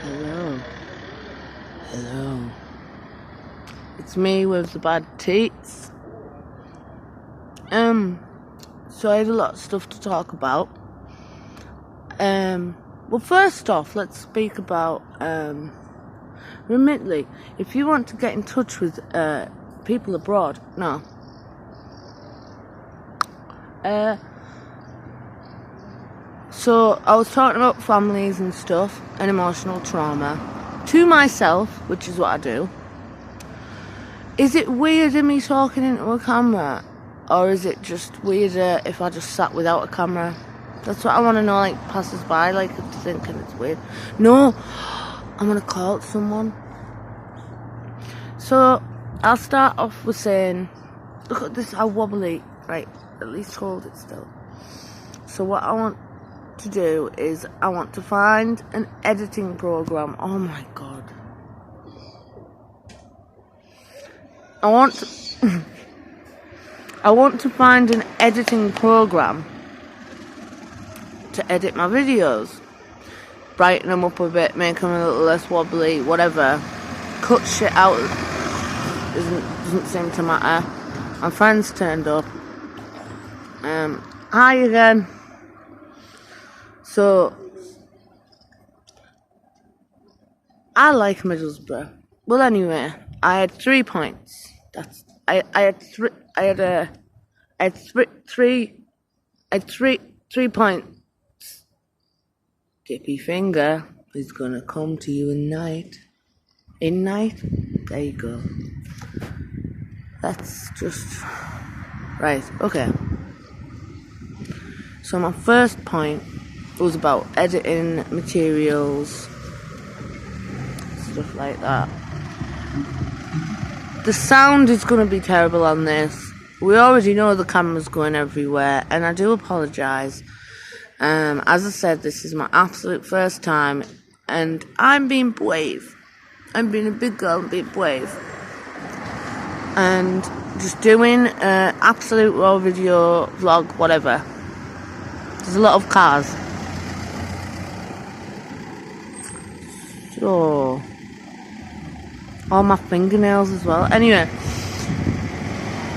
Hello. Hello. It's me with the bad teats. So I had a lot of stuff to talk about. Well, first off, let's speak about, remotely. If you want to get in touch with, people abroad, no. So I was talking about families and stuff and emotional trauma to myself, which is what I do. Is it weirder me talking into a camera, or is it just weirder if I just sat without a camera? That's what I want to know, like, passers by, like, if they're thinking it's weird. No, I'm going to call someone. So I'll start off with saying, look at this, how wobbly, right, at least hold it still. So what I want to do is I want to find an editing program. Oh my god. I want to find an editing program to edit my videos. Brighten them up a bit, make them a little less wobbly, whatever. Cut shit out doesn't seem to matter. My friends turned up. Hi again. So, I like Middlesbrough. Well, anyway, I had 3 points. I had three points. Dippy finger is gonna come to you in night. In night? There you go. That's just right. Okay. So my first point was about editing materials, stuff like that. The sound is going to be terrible on this. We already know the camera's going everywhere, and I do apologise. As I said, this is my absolute first time, and I'm being brave. I'm being a big girl and being brave. And just doing an absolute raw video, vlog, whatever. There's a lot of cars. So, all my fingernails as well. Anyway,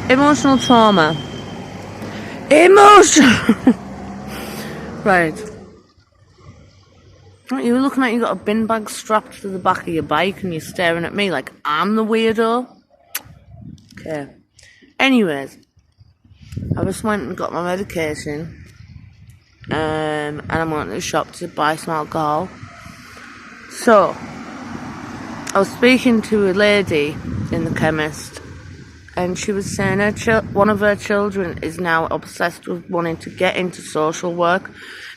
emotional trauma. Right. You were looking like you got a bin bag strapped to the back of your bike and you're staring at me like I'm the weirdo. Okay. Anyways, I just went and got my medication. And I'm going to the shop to buy some alcohol. So, I was speaking to a lady in the chemist, and she was saying one of her children is now obsessed with wanting to get into social work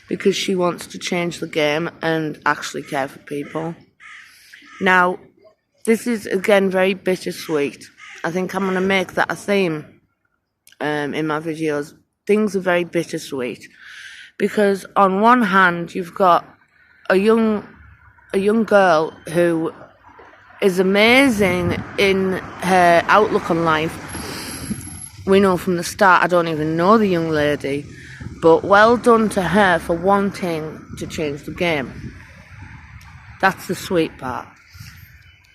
because she wants to change the game and actually care for people. Now, this is again very bittersweet. I think I'm going to make that a theme in my videos. Things are very bittersweet because on one hand you've got a young girl who is amazing in her outlook on life. We know from the start, I don't even know the young lady, but well done to her for wanting to change the game. That's the sweet part.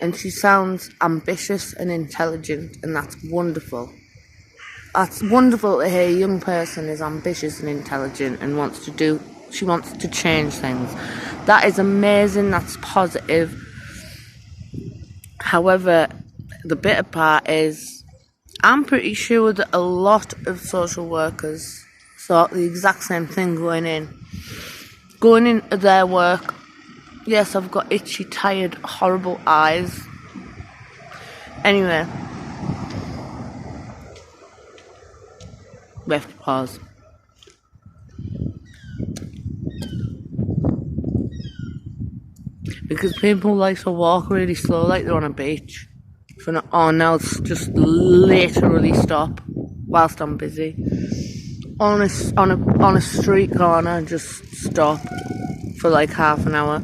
And she sounds ambitious and intelligent, and that's wonderful. That's wonderful to hear a young person is ambitious and intelligent and she wants to change things. That is amazing, that's positive. However, the bitter part is, I'm pretty sure that a lot of social workers thought the exact same thing going into their work. Yes, I've got itchy, tired, horrible eyes. Anyway, we have to pause. Because people like to walk really slow like they're on a beach. Now it's just literally stop whilst I'm busy. On a street corner, just stop for like half an hour.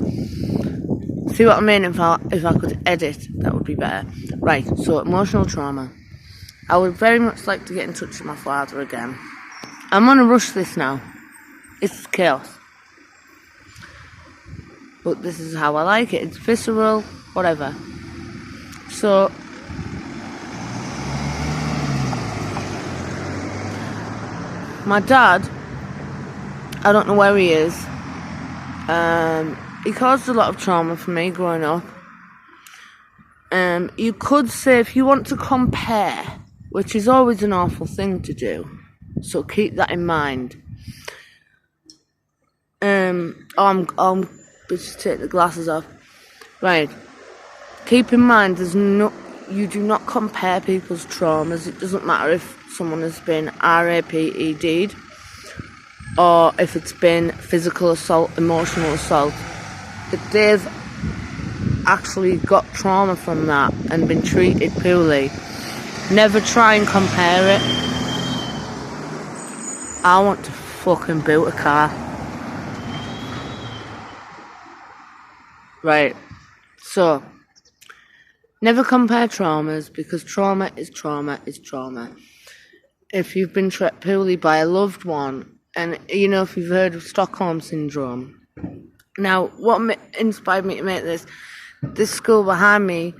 See what I mean? If I could edit, that would be better. Right, so emotional trauma. I would very much like to get in touch with my father again. I'm gonna rush this now. It's chaos. but this is how I like it. It's visceral, whatever. So my dad, I don't know where he is. He caused a lot of trauma for me growing up. You could say, if you want to compare, which is always an awful thing to do, so keep that in mind. I'm just take the glasses off. Right. Keep in mind, you do not compare people's traumas. It doesn't matter if someone has been raped, or if it's been physical assault, emotional assault. If they've actually got trauma from that and been treated poorly, never try and compare it. I want to fucking boot a car. Right. So, never compare traumas, because trauma is trauma is trauma. If you've been treated poorly by a loved one, and if you've heard of Stockholm Syndrome. Now, what inspired me to make this school behind me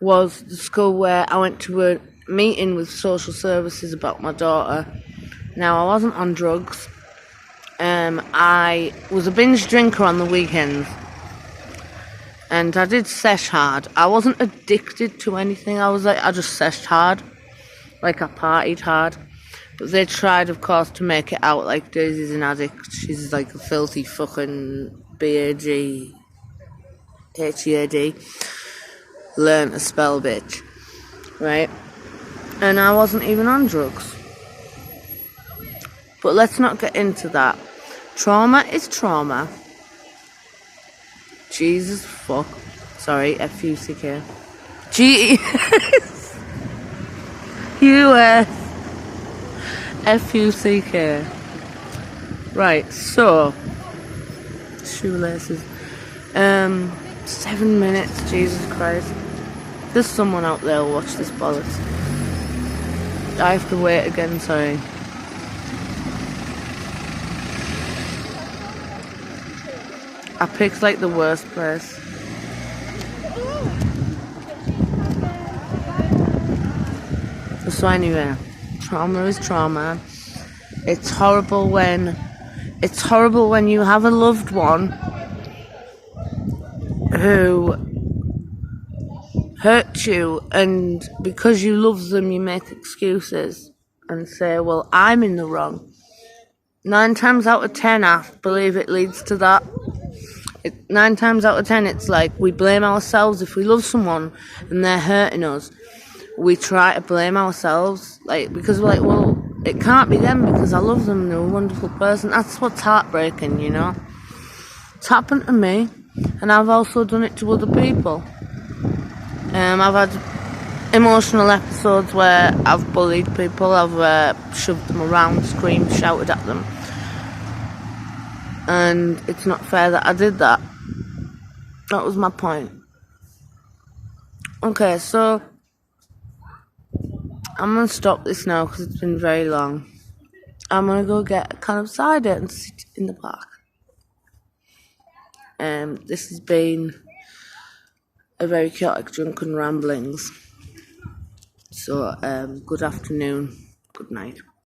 was the school where I went to a meeting with social services about my daughter. Now, I wasn't on drugs. I was a binge drinker on the weekends. And I did sesh hard. I wasn't addicted to anything. I just seshed hard. Like, I partied hard. But they tried, of course, to make it out like Daisy's an addict. She's like a filthy fucking B-A-G H-E-A-D. Learn to spell bitch. Right? And I wasn't even on drugs. But let's not get into that. Trauma is trauma. Jesus fuck. Sorry, F-U-C-K. G-E-S. U-S. F-U-C-K. Right, so. Shoelaces. 7 minutes, Jesus Christ. There's someone out there who'll watch this bollocks. I have to wait again, sorry. I picked like the worst place. So anyway, trauma is trauma. It's horrible when you have a loved one who hurt you, and because you love them you make excuses and say, well, I'm in the wrong. 9 times out of 10 I believe it leads to that. 9 times out of 10 it's like we blame ourselves. If we love someone and they're hurting us, we try to blame ourselves, because we're like, well, it can't be them because I love them, they're a wonderful person. That's what's heartbreaking, It's happened to me, and I've also done it to other people. I've had emotional episodes where I've bullied people, I've shoved them around, screamed, shouted at them. And it's not fair that I did that. That was my point. Okay, so I'm going to stop this now because it's been very long. I'm going to go get a can of cider and sit in the park. This has been a very chaotic Drunken ramblings. So, good afternoon, good night.